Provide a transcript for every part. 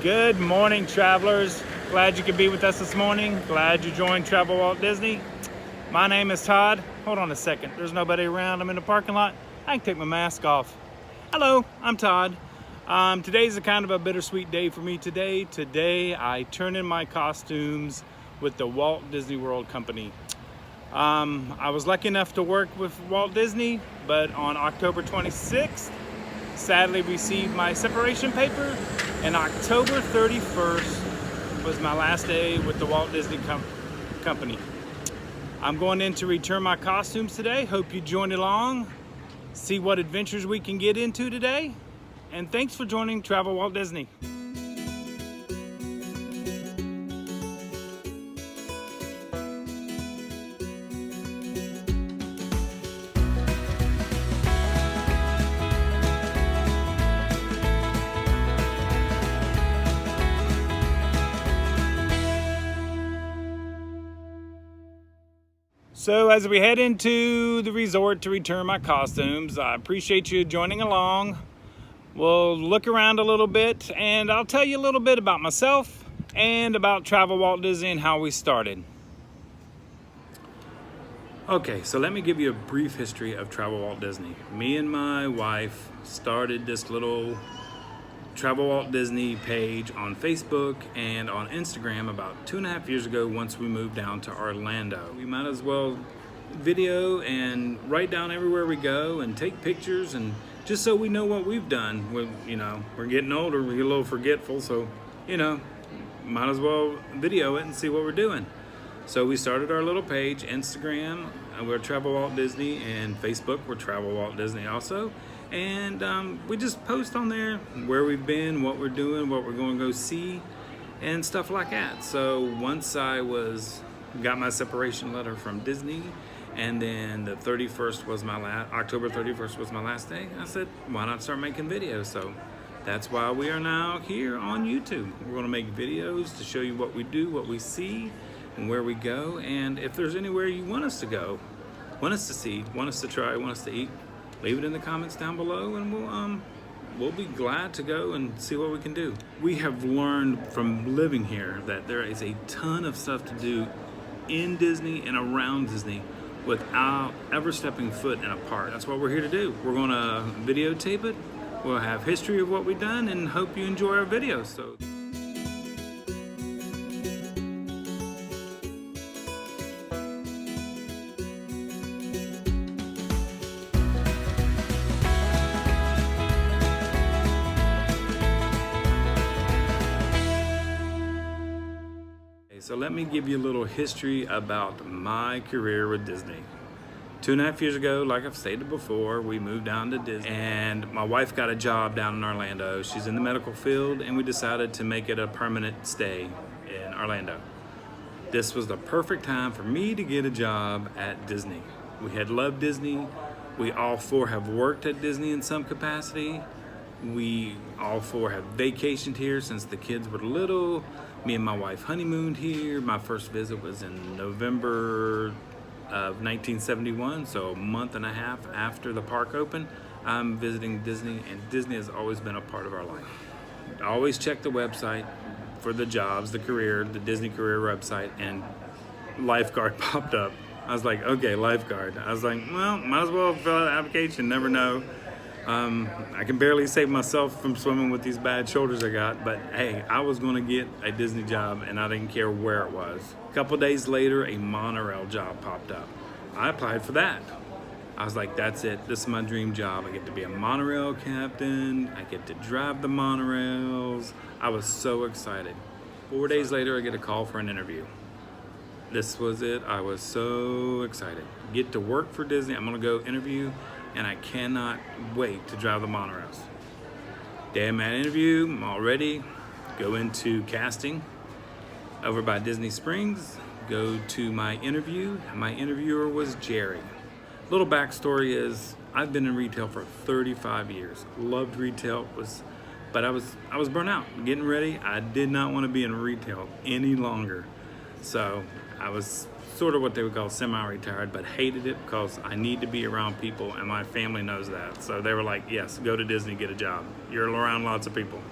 Good morning, travelers. Glad you could be with us this morning. Glad you joined Travel Walt Disney. My name is Todd. Hold on a second. There's nobody around. I'm in the parking lot. I can take my mask off. Hello, I'm Todd. Today's a kind of a bittersweet day for me today. Today, I turn in my costumes with the Walt Disney World company. I was lucky enough to work with Walt Disney, but on October 26th, sadly received my separation paper, and October 31st was my last day with the Walt Disney Company. I'm going in to return my costumes today. Hope you join along, see what adventures we can get into today, and thanks for joining Travel Walt Disney. So as we head into the resort to return my costumes, I appreciate you joining along. We'll look around a little bit and I'll tell you a little bit about myself and about Travel Walt Disney and how we started. Okay, so let me give you a brief history of Travel Walt Disney. Me and my wife started this little Travel Walt Disney page on Facebook and on Instagram about 2.5 years ago once we moved down to Orlando. We might as well video and write down everywhere we go and take pictures, and just so we know what we've done. We're getting older, we get a little forgetful, so might as well video it and see what we're doing. So we started our little page. Instagram, we're Travel Walt Disney, and Facebook, we're Travel Walt Disney also. And we just post on there where we've been, what we're doing, what we're going to go see, and stuff like that. So once I got my separation letter from Disney, and then the 31st was October 31st was my last day, I said, why not start making videos? So that's why we are now here on YouTube. We're going to make videos to show you what we do, what we see, and where we go. And if there's anywhere you want us to go, want us to see, want us to try, want us to eat, leave it in the comments down below, and we'll be glad to go and see what we can do. We have learned from living here that there is a ton of stuff to do in Disney and around Disney without ever stepping foot in a park. That's what we're here to do. We're going to videotape it. We'll have history of what we've done, and hope you enjoy our videos. So. So let me give you a little history about my career with Disney. 2.5 years ago, like I've stated before, we moved down to Disney, and my wife got a job down in Orlando. She's in the medical field, and we decided to make it a permanent stay in Orlando. This was the perfect time for me to get a job at Disney. We had loved Disney. We all four have worked at Disney in some capacity. We all four have vacationed here since the kids were little. Me and my wife honeymooned here. My first visit was in November of 1971, so a month and a half after the park opened. I'm visiting Disney, and Disney has always been a part of our life. I always check the website for the jobs, the Disney career website, and lifeguard popped up. I was like, okay, lifeguard. I was like, well, might as well fill out an application, never know. I can barely save myself from swimming with these bad shoulders I got, but hey, I was going to get a Disney job, and I didn't care where it was. A couple days later, a monorail job popped up. I applied for that. I was like, that's it. This is my dream job. I get to be a monorail captain. I get to drive the monorails. I was so excited. 4 days later, I get a call for an interview. This was it. I was so excited. Get to work for Disney. I'm going to go interview, and I cannot wait to drive the monorails. Day of my interview, I'm all ready. Go into casting over by Disney Springs. Go to my interview. My interviewer was Jerry. Little backstory is I've been in retail for 35 years. Loved retail, but I was burnt out. Getting ready, I did not want to be in retail any longer. So I was sort of what they would call semi-retired, but hated it because I need to be around people, and my family knows that. So they were like, yes, go to Disney, get a job. You're around lots of people.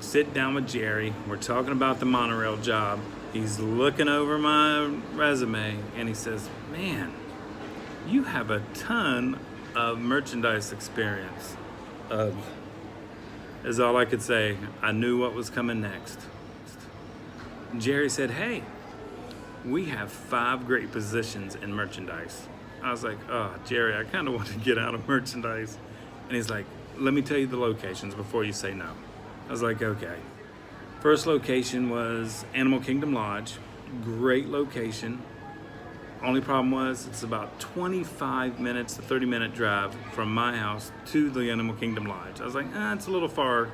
sit down with Jerry. We're talking about the monorail job. He's looking over my resume and he says, man, you have a ton of merchandise experience. Is all I could say. I knew what was coming next. Jerry said, hey, we have 5 great positions in merchandise. I was like, oh, Jerry, I kind of want to get out of merchandise. And he's like, let me tell you the locations before you say no. I was like, okay. First location was Animal Kingdom Lodge. Great location. Only problem was it's about 25 minutes to 30-minute drive from my house to the Animal Kingdom Lodge. I was like, it's a little far.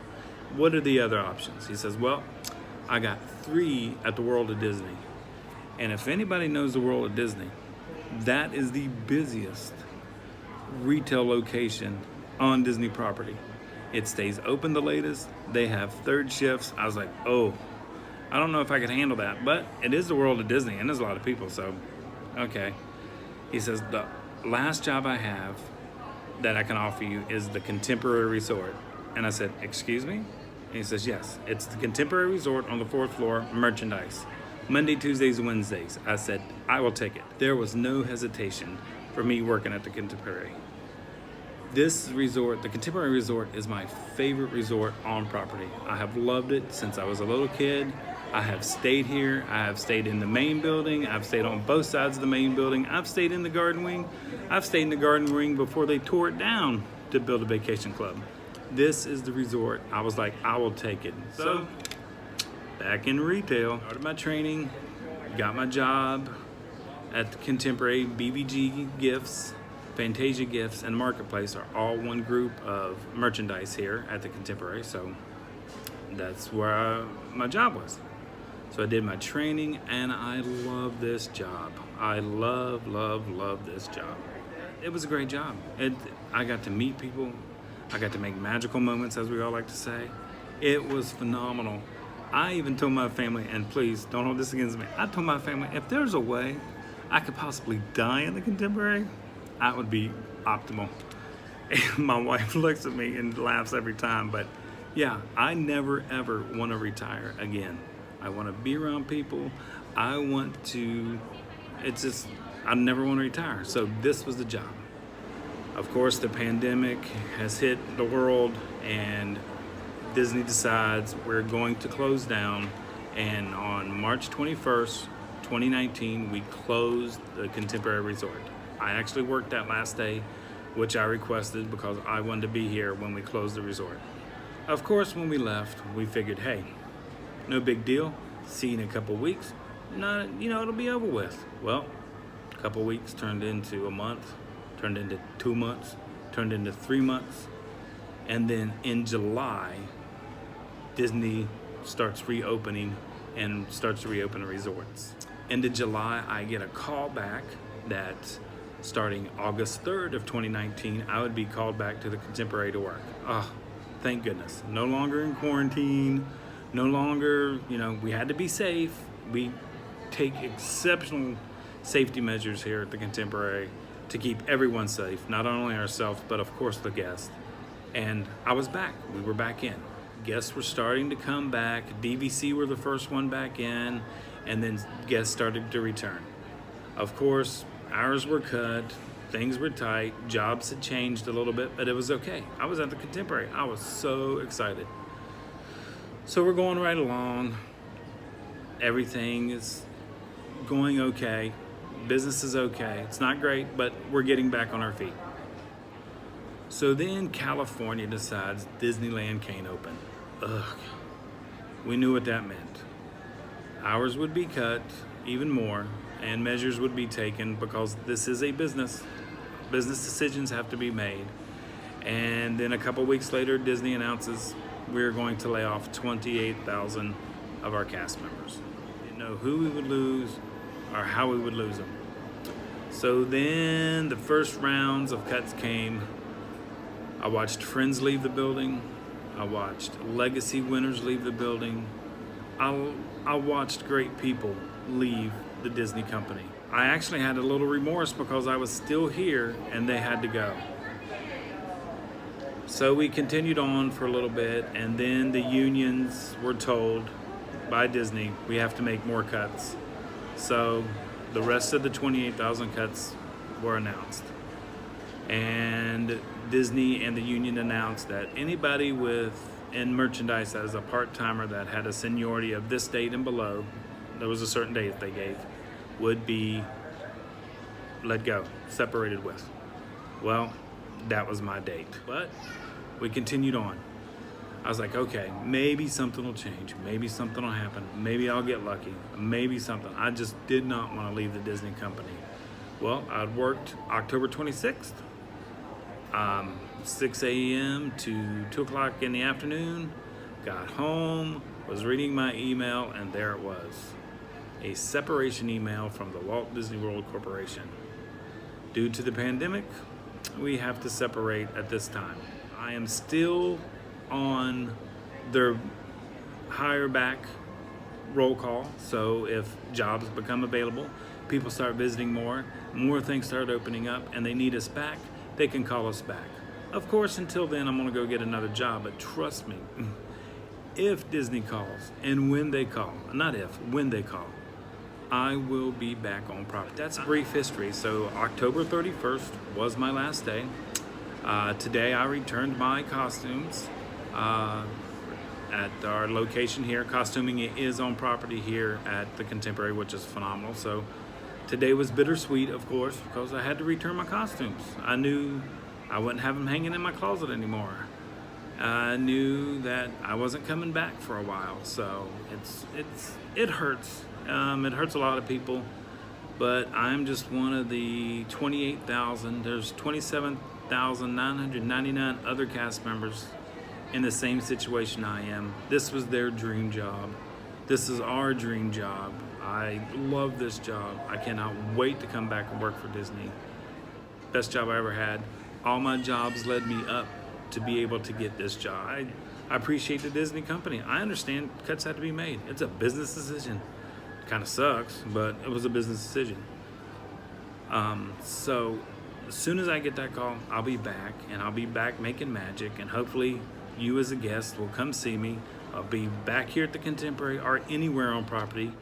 What are the other options? He says, well, I got 3 at the World of Disney. And if anybody knows the World of Disney, that is the busiest retail location on Disney property. It stays open the latest. They have 3rd shifts. I was like, oh, I don't know if I could handle that, but it is the World of Disney and there's a lot of people, so okay. He says, the last job I have that I can offer you is the Contemporary Resort. And I said, excuse me? And he says, yes, it's the Contemporary Resort on the 4th floor, merchandise. Monday, Tuesdays, and Wednesdays. I said, I will take it. There was no hesitation for me working at the Contemporary. This resort, the Contemporary Resort, is my favorite resort on property. I have loved it since I was a little kid. I have stayed here. I have stayed in the main building. I've stayed on both sides of the main building. I've stayed in the garden wing. I've stayed in the garden wing before they tore it down to build a vacation club. This is the resort. I was like, I will take it. So, back in retail, started my training, got my job at the Contemporary. BVG Gifts, Fantasia Gifts, and Marketplace are all one group of merchandise here at the Contemporary. So that's where my job was. So I did my training and I love this job. I love this job. It was a great job. I got to meet people. I got to make magical moments, as we all like to say. It was phenomenal. I even told my family, and please don't hold this against me, I told my family, if there's a way I could possibly die in the Contemporary, that would be optimal. And my wife looks at me and laughs every time, but yeah, I never ever want to retire again. I want to be around people. I never want to retire. So this was the job. Of course, the pandemic has hit the world and Disney decides we're going to close down. And on March 21st, 2019, we closed the Contemporary Resort. I actually worked that last day, which I requested because I wanted to be here when we closed the resort. Of course, when we left, we figured, hey, no big deal. See you in a couple weeks. It'll be over with. Well, a couple weeks turned into a month, turned into 2 months, turned into 3 months. And then in July, Disney starts reopening and starts to reopen the resorts. End of July, I get a call back that starting August 3rd of 2019, I would be called back to the Contemporary to work. Oh, thank goodness. No longer in quarantine, no longer, we had to be safe. We take exceptional safety measures here at the Contemporary to keep everyone safe, not only ourselves, but of course the guests. And I was back. We were back in. Guests were starting to come back. DVC were the first one back in, and then guests started to return. Of course, hours were cut, things were tight, jobs had changed a little bit, but it was okay. I was at the Contemporary. I was so excited. So we're going right along. Everything is going okay. Business is okay. It's not great, but we're getting back on our feet. So then California decides Disneyland can't open. Ugh. We knew what that meant. Hours would be cut even more, and measures would be taken because this is a business. Business decisions have to be made. And then a couple weeks later, Disney announces we're going to lay off 28,000 of our cast members. Didn't know who we would lose or how we would lose them. So then the first rounds of cuts came. I watched friends leave the building. I watched legacy winners leave the building. I watched great people leave the Disney company. I actually had a little remorse because I was still here and they had to go. So we continued on for a little bit, and then the unions were told by Disney we have to make more cuts. So the rest of the 28,000 cuts were announced. And Disney and the union announced that anybody in merchandise that is a part-timer that had a seniority of this date and below, there was a certain date they gave, would be let go, separated with. Well, that was my date. But we continued on. I was like, okay, maybe something will change. Maybe something will happen. Maybe I'll get lucky. Maybe something. I just did not want to leave the Disney company. Well, I'd worked October 26th, 6 a.m. to 2 o'clock in the afternoon. Got home, was reading my email, and there it was. A separation email from the Walt Disney World Corporation. Due to the pandemic, we have to separate at this time. I am still on their hire back roll call, so if jobs become available, people start visiting more things start opening up, and they need us back, they can call us back. Of course, until then, I'm gonna go get another job, but trust me, if Disney calls, and when they call, not if, when they call, I will be back on property. That's a brief history. So October 31st was my last day. Today I returned my costumes at our location here. Costuming is on property here at the Contemporary, which is phenomenal. So today was bittersweet, of course, because I had to return my costumes. I knew I wouldn't have them hanging in my closet anymore. I knew that I wasn't coming back for a while, so it hurts. It hurts a lot of people, but I'm just one of the 28,000. There's 27,999 other cast members in the same situation I am. This was their dream job. This is our dream job. I love this job. I cannot wait to come back and work for Disney. Best job I ever had. All my jobs led me up to be able to get this job. I appreciate the Disney company. I understand cuts had to be made. It's a business decision. Kind of sucks, but it was a business decision. So as soon as I get that call, I'll be back, and I'll be back making magic, and hopefully you as a guest will come see me. I'll be back here at the Contemporary or anywhere on property.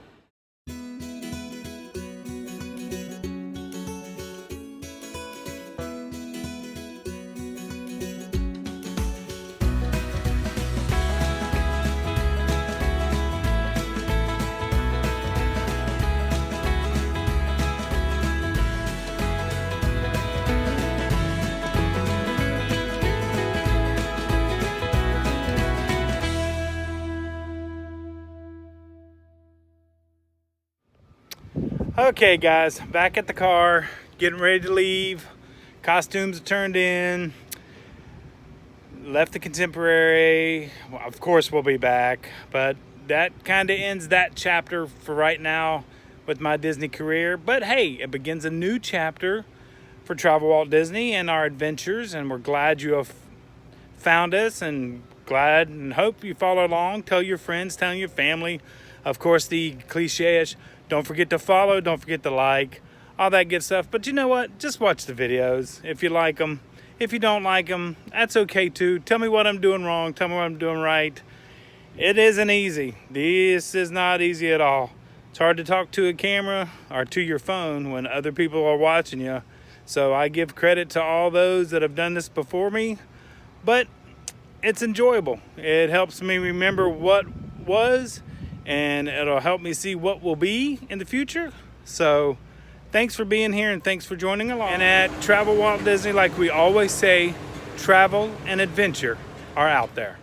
Okay guys, back at the car, getting ready to leave. Costumes turned in. Left the Contemporary. Well, of course we'll be back, but that kind of ends that chapter for right now with my Disney career. But hey, it begins a new chapter for Travel Walt Disney and our adventures, and we're glad you have found us, and glad and hope you follow along. Tell your friends, tell your family. Of course, the cliche-ish, don't forget to follow, don't forget to like, all that good stuff. But you know what? Just watch the videos if you like them. If you don't like them, that's okay too. Tell me what I'm doing wrong. Tell me what I'm doing right. It isn't easy. This is not easy at all. It's hard to talk to a camera or to your phone when other people are watching you. So I give credit to all those that have done this before me. But it's enjoyable. It helps me remember what was, and it'll help me see what will be in the future. So thanks for being here, and thanks for joining along. And at Travel Walt Disney, like we always say, travel and adventure are out there.